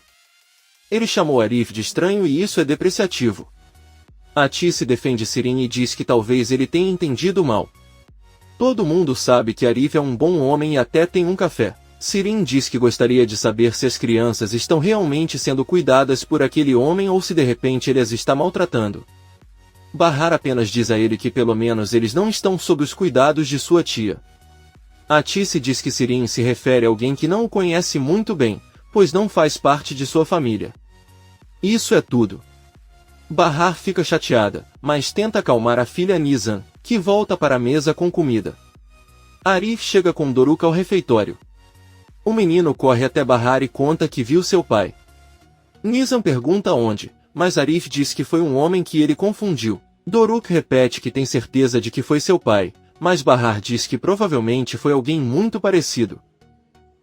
Ele chamou Arif de estranho e isso é depreciativo. Atis se defende Sirin e diz que talvez ele tenha entendido mal. Todo mundo sabe que Arif é um bom homem e até tem um café. Sirin diz que gostaria de saber se as crianças estão realmente sendo cuidadas por aquele homem ou se de repente ele as está maltratando. Bahar apenas diz a ele que pelo menos eles não estão sob os cuidados de sua tia. Atice diz que Sirin se refere a alguém que não o conhece muito bem, pois não faz parte de sua família. Isso é tudo. Bahar fica chateada, mas tenta acalmar a filha Nizam, que volta para a mesa com comida. Arif chega com Doruk ao refeitório. O menino corre até Bahar e conta que viu seu pai. Nizam pergunta onde, mas Arif diz que foi um homem que ele confundiu. Doruk repete que tem certeza de que foi seu pai, mas Bahar diz que provavelmente foi alguém muito parecido.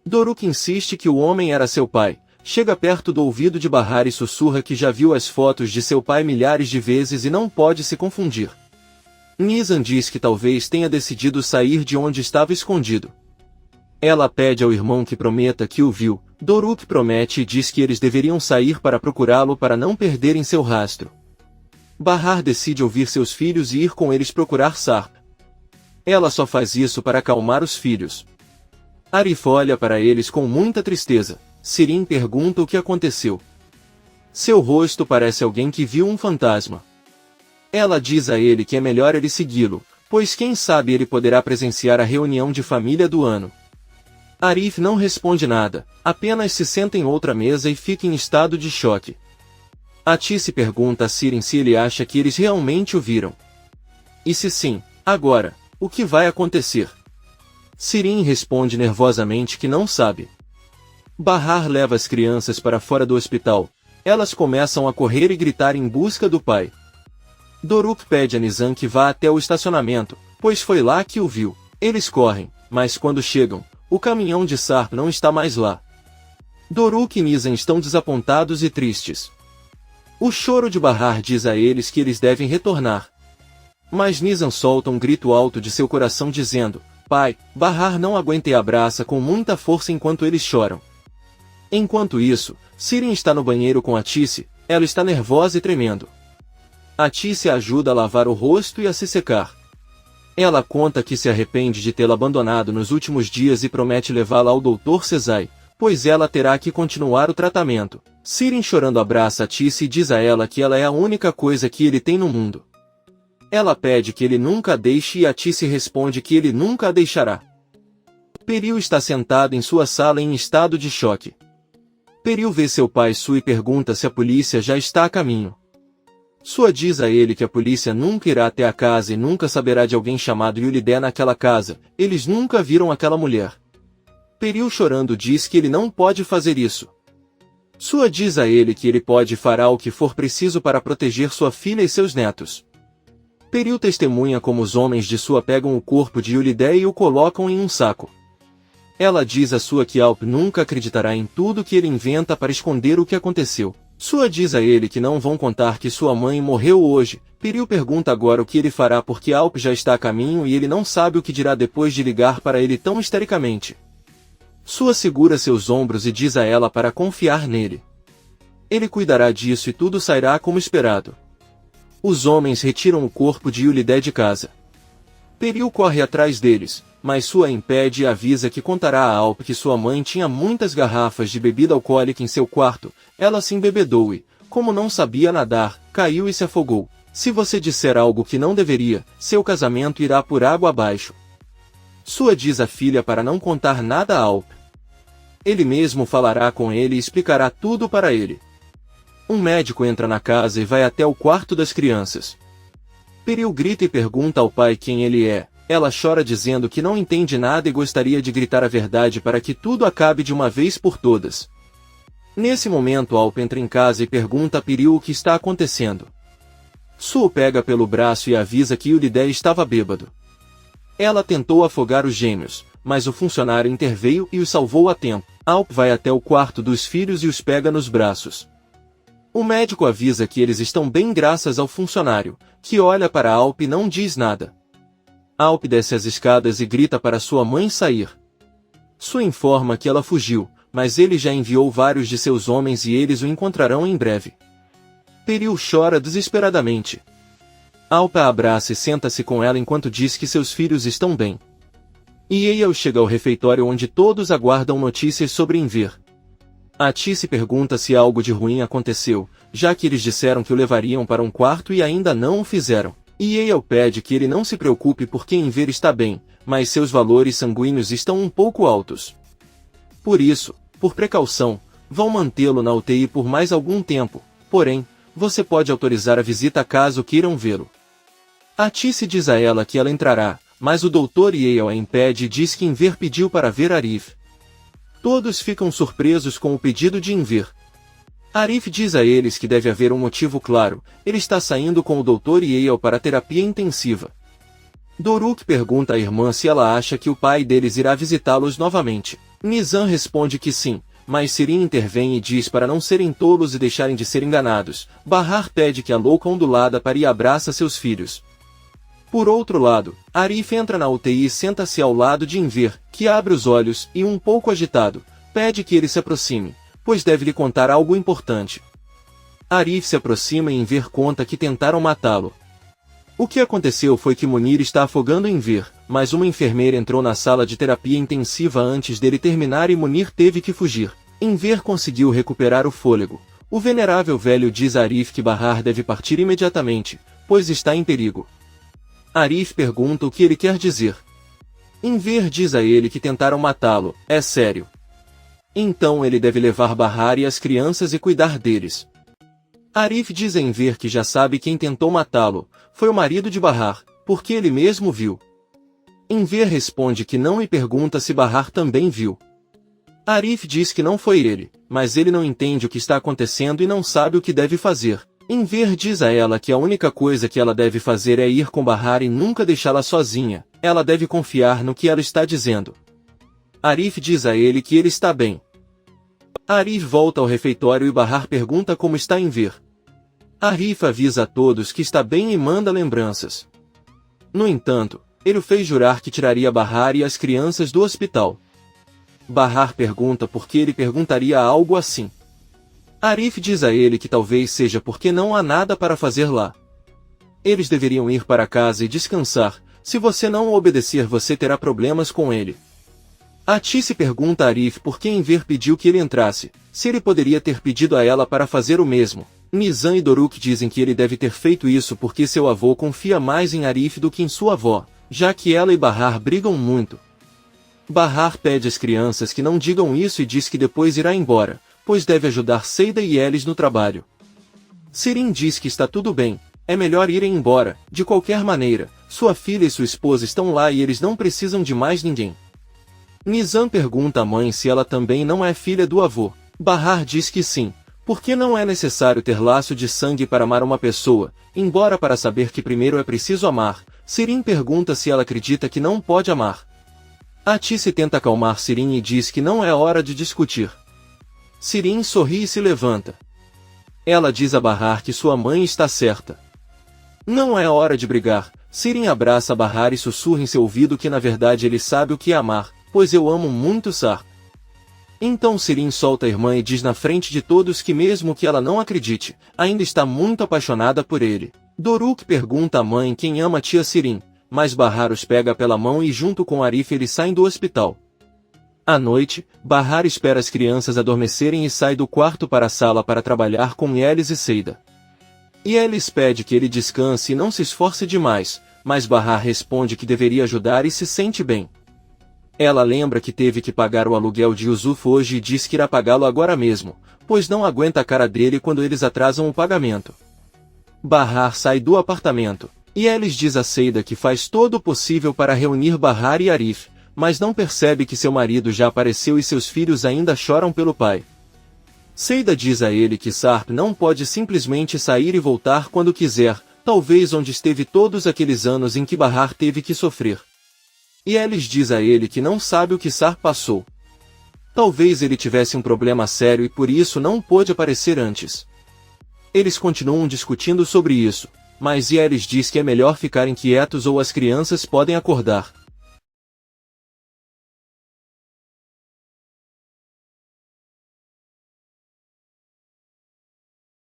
Doruk insiste que o homem era seu pai, chega perto do ouvido de Bahar e sussurra que já viu as fotos de seu pai milhares de vezes e não pode se confundir. Nizam diz que talvez tenha decidido sair de onde estava escondido. Ela pede ao irmão que prometa que o viu. Doruk promete e diz que eles deveriam sair para procurá-lo para não perderem seu rastro. Bahar decide ouvir seus filhos e ir com eles procurar Sarp. Ela só faz isso para acalmar os filhos. Arif olha para eles com muita tristeza. Sirin pergunta o que aconteceu. Seu rosto parece alguém que viu um fantasma. Ela diz a ele que é melhor ele segui-lo, pois quem sabe ele poderá presenciar a reunião de família do ano. Arif não responde nada, apenas se senta em outra mesa e fica em estado de choque. Atice pergunta a Sirin se ele acha que eles realmente o viram. E se sim, agora, o que vai acontecer? Sirin responde nervosamente que não sabe. Bahar leva as crianças para fora do hospital. Elas começam a correr e gritar em busca do pai. Doruk pede a Nizam que vá até o estacionamento, pois foi lá que o viu. Eles correm, mas quando chegam, o caminhão de Sarp não está mais lá. Doruk e Nizam estão desapontados e tristes. O choro de Bahar diz a eles que eles devem retornar. Mas Nizam solta um grito alto de seu coração dizendo, pai, Bahar não aguenta e abraça com muita força enquanto eles choram. Enquanto isso, Sirin está no banheiro com Atice, ela está nervosa e tremendo. Atice a ajuda a lavar o rosto e a se secar. Ela conta que se arrepende de tê-la abandonado nos últimos dias e promete levá-la ao Dr. Sezai, pois ela terá que continuar o tratamento. Sirin chorando abraça Atice e diz a ela que ela é a única coisa que ele tem no mundo. Ela pede que ele nunca a deixe e Atice responde que ele nunca a deixará. Peril está sentado em sua sala em estado de choque. Peril vê seu pai Su e pergunta se a polícia já está a caminho. Sua diz a ele que a polícia nunca irá até a casa e nunca saberá de alguém chamado Yulidé naquela casa, eles nunca viram aquela mulher. Peril chorando diz que ele não pode fazer isso. Sua diz a ele que ele pode e fará o que for preciso para proteger sua filha e seus netos. Peril testemunha como os homens de Sua pegam o corpo de Yulidé e o colocam em um saco. Ela diz a Sua que Alp nunca acreditará em tudo que ele inventa para esconder o que aconteceu. Sua diz a ele que não vão contar que sua mãe morreu hoje. Peril pergunta agora o que ele fará porque Alp já está a caminho e ele não sabe o que dirá depois de ligar para ele tão histericamente. Sua segura seus ombros e diz a ela para confiar nele. Ele cuidará disso e tudo sairá como esperado. Os homens retiram o corpo de Yulidé de casa. Peril corre atrás deles, mas Sua impede e avisa que contará a Alp que sua mãe tinha muitas garrafas de bebida alcoólica em seu quarto. Ela se embebedou e, como não sabia nadar, caiu e se afogou. Se você disser algo que não deveria, seu casamento irá por água abaixo. Sua diz à filha para não contar nada a Alp. Ele mesmo falará com ele e explicará tudo para ele. Um médico entra na casa e vai até o quarto das crianças. Peril grita e pergunta ao pai quem ele é. Ela chora dizendo que não entende nada e gostaria de gritar a verdade para que tudo acabe de uma vez por todas. Nesse momento Alp entra em casa e pergunta a Peril o que está acontecendo. Su o pega pelo braço e avisa que Yulidé estava bêbado. Ela tentou afogar os gêmeos, mas o funcionário interveio e os salvou a tempo. Alp vai até o quarto dos filhos e os pega nos braços. O médico avisa que eles estão bem graças ao funcionário, que olha para Alp e não diz nada. Alp desce as escadas e grita para sua mãe sair. Su informa que ela fugiu, mas ele já enviou vários de seus homens e eles o encontrarão em breve. Peril chora desesperadamente. Alp a abraça e senta-se com ela enquanto diz que seus filhos estão bem. Eiel chega ao refeitório onde todos aguardam notícias sobre Enver. Ati se pergunta se algo de ruim aconteceu, já que eles disseram que o levariam para um quarto e ainda não o fizeram. E Yale pede que ele não se preocupe porque Enver está bem, mas seus valores sanguíneos estão um pouco altos. Por isso, por precaução, vão mantê-lo na UTI por mais algum tempo, porém, você pode autorizar a visita caso queiram vê-lo. Ati se diz a ela que ela entrará, mas o Dr. Yale a impede e diz que Enver pediu para ver Arif. Todos ficam surpresos com o pedido de Enver. Arif diz a eles que deve haver um motivo claro, ele está saindo com o Dr. Yale para terapia intensiva. Doruk pergunta à irmã se ela acha que o pai deles irá visitá-los novamente. Nizam responde que sim, mas Sirin intervém e diz para não serem tolos e deixarem de ser enganados. Bahar pede que a louca ondulada pare e abraça seus filhos. Por outro lado, Arif entra na UTI e senta-se ao lado de Enver, que abre os olhos e, um pouco agitado, pede que ele se aproxime, pois deve lhe contar algo importante. Arif se aproxima e Enver conta que tentaram matá-lo. O que aconteceu foi que Munir está afogando Enver, mas uma enfermeira entrou na sala de terapia intensiva antes dele terminar e Munir teve que fugir. Enver conseguiu recuperar o fôlego. O venerável velho diz a Arif que Bahar deve partir imediatamente, pois está em perigo. Arif pergunta o que ele quer dizer. Enver diz a ele que tentaram matá-lo, é sério. Então ele deve levar Bahar e as crianças e cuidar deles. Arif diz a Enver que já sabe quem tentou matá-lo, foi o marido de Bahar, porque ele mesmo viu. Enver responde que não e pergunta se Bahar também viu. Arif diz que não foi ele, mas ele não entende o que está acontecendo e não sabe o que deve fazer. Enver diz a ela que a única coisa que ela deve fazer é ir com Bahar e nunca deixá-la sozinha, ela deve confiar no que ela está dizendo. Arif diz a ele que ele está bem. Arif volta ao refeitório e Bahar pergunta como está Enver. Arif avisa a todos que está bem e manda lembranças. No entanto, ele o fez jurar que tiraria Bahar e as crianças do hospital. Bahar pergunta por que ele perguntaria algo assim. Arif diz a ele que talvez seja porque não há nada para fazer lá. Eles deveriam ir para casa e descansar, se você não o obedecer você terá problemas com ele. Ati se pergunta a Arif por que Enver pediu que ele entrasse, se ele poderia ter pedido a ela para fazer o mesmo. Nizam e Doruk dizem que ele deve ter feito isso porque seu avô confia mais em Arif do que em sua avó, já que ela e Bahar brigam muito. Bahar pede às crianças que não digam isso e diz que depois irá embora, pois deve ajudar Seida e Elis no trabalho. Sirin diz que está tudo bem, é melhor irem embora, de qualquer maneira, sua filha e sua esposa estão lá e eles não precisam de mais ninguém. Nizam pergunta à mãe se ela também não é filha do avô. Bahar diz que sim, porque não é necessário ter laço de sangue para amar uma pessoa, embora para saber que primeiro é preciso amar. Sirin pergunta se ela acredita que não pode amar. Ati se tenta acalmar Sirin e diz que não é hora de discutir. Sirin sorri e se levanta. Ela diz a Bahar que sua mãe está certa. Não é hora de brigar. Sirin abraça Bahar e sussurra em seu ouvido que na verdade ele sabe o que é amar, pois eu amo muito Sarp. Então Sirin solta a irmã e diz na frente de todos que mesmo que ela não acredite, ainda está muito apaixonada por ele. Doruk pergunta à mãe quem ama a tia Sirin, mas Bahar os pega pela mão e junto com Arif eles saem do hospital. À noite, Bahar espera as crianças adormecerem e sai do quarto para a sala para trabalhar com Elis e Seida. Elis pede que ele descanse e não se esforce demais, mas Bahar responde que deveria ajudar e se sente bem. Ela lembra que teve que pagar o aluguel de Yusuf hoje e diz que irá pagá-lo agora mesmo, pois não aguenta a cara dele quando eles atrasam o pagamento. Bahar sai do apartamento, e Elis diz a Seida que faz todo o possível para reunir Bahar e Arif, mas não percebe que seu marido já apareceu e seus filhos ainda choram pelo pai. Seida diz a ele que Sarp não pode simplesmente sair e voltar quando quiser, talvez onde esteve todos aqueles anos em que Bahar teve que sofrer. E Elis diz a ele que não sabe o que Sarp passou. Talvez ele tivesse um problema sério e por isso não pôde aparecer antes. Eles continuam discutindo sobre isso, mas Elis diz que é melhor ficarem quietos ou as crianças podem acordar.